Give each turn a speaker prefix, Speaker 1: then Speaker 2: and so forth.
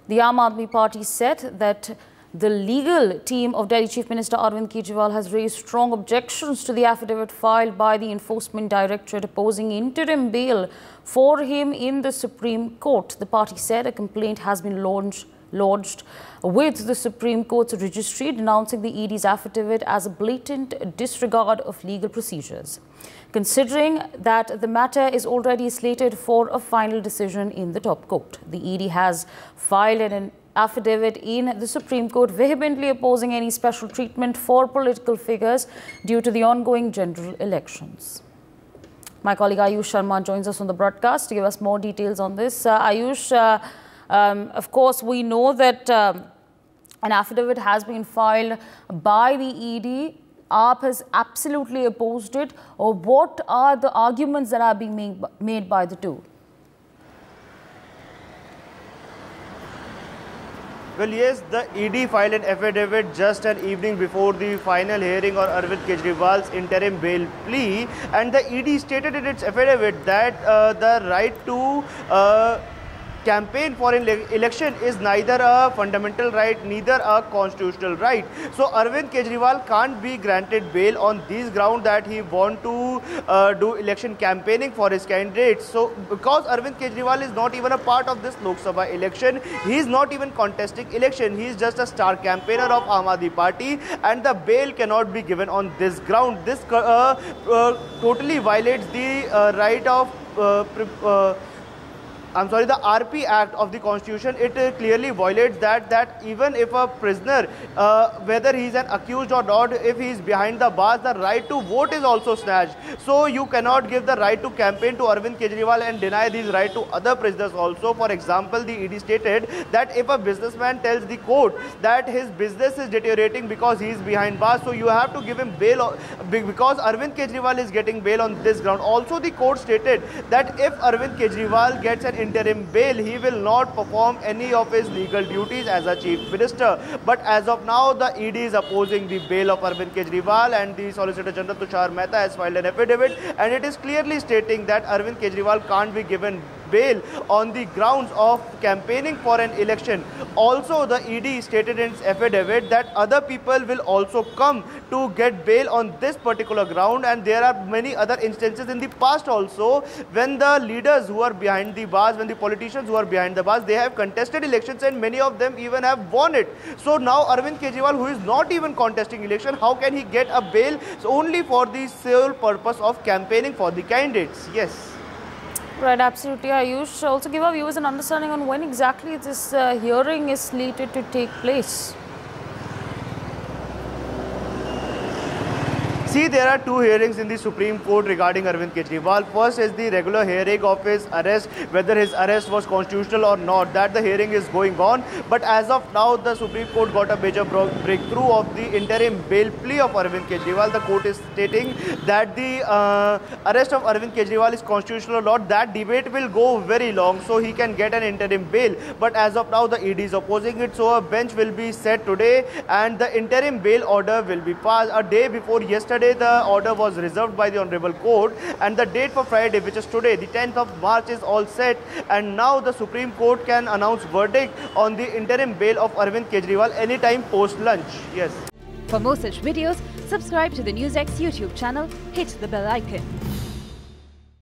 Speaker 1: The Aam Aadmi Party said that the legal team of Delhi Chief Minister Arvind Kejriwal has raised strong objections to the affidavit filed by the Enforcement Directorate opposing interim bail for him in the Supreme Court. The party said a complaint has been lodged with the Supreme Court's registry denouncing the ED's affidavit as a blatant disregard of legal procedures. Considering that the matter is already slated for a final decision in the top court, the ED has filed an affidavit in the Supreme Court vehemently opposing any special treatment for political figures due to the ongoing general elections. My colleague Ayush Sharma joins us on the broadcast to give us more details on this. Ayush, of course, we know that an affidavit has been filed by the ED. AAP has absolutely opposed it. Or what are the arguments that are being made by the two?
Speaker 2: Well, yes, the ED filed an affidavit just an evening before the final hearing on Arvind Kejriwal's interim bail plea, and the ED stated in its affidavit that the right to campaign for an election is neither a fundamental right, neither a constitutional right. So Arvind Kejriwal can't be granted bail on these grounds that he want to do election campaigning for his candidates. So because Arvind Kejriwal is not even a part of this Lok Sabha election, he is not even contesting election. He is just a star campaigner of Aam Aadmi Party, and the bail cannot be given on this ground. This totally violates the right of the RP Act of the Constitution. It clearly violates that even if a prisoner, whether he is an accused or not, if he is behind the bars, the right to vote is also snatched. So you cannot give the right to campaign to Arvind Kejriwal and deny this right to other prisoners also. For example, the ED stated that if a businessman tells the court that his business is deteriorating because he is behind bars, so you have to give him bail because Arvind Kejriwal is getting bail on this ground. Also, the court stated that if Arvind Kejriwal gets an interim bail, he will not perform any of his legal duties as a chief minister. But as of now, the ED is opposing the bail of Arvind Kejriwal, and the Solicitor General Tushar Mehta has filed an affidavit, and it is clearly stating that Arvind Kejriwal can't be given bail on the grounds of campaigning for an election. Also, the ED stated in its affidavit that other people will also come to get bail on this particular ground, and there are many other instances in the past also when the leaders who are behind the bars, when the politicians who are behind the bars, they have contested elections and many of them even have won it. So now Arvind Kejriwal, who is not even contesting election, how can he get a bail? So only for the sole purpose of campaigning for the candidates. Yes.
Speaker 1: Right, absolutely. Ayush, also give our viewers an understanding on when exactly this hearing is slated to take place.
Speaker 2: See, there are two hearings in the Supreme Court regarding Arvind Kejriwal. First is the regular hearing of his arrest, whether his arrest was constitutional or not. That the hearing is going on. But as of now, the Supreme Court got a major breakthrough of the interim bail plea of Arvind Kejriwal. The court is stating that the arrest of Arvind Kejriwal is constitutional or not. That debate will go very long, so he can get an interim bail. But as of now, the ED is opposing it. So a bench will be set today, and the interim bail order will be passed. A day before yesterday, the order was reserved by the Honorable Court, and the date for Friday, which is today, the 10th of March, is all set, and now the Supreme Court can announce verdict on the interim bail of Arvind Kejriwal anytime post-lunch. Yes.
Speaker 3: For more such videos, subscribe to the NewsX YouTube channel, hit the bell icon.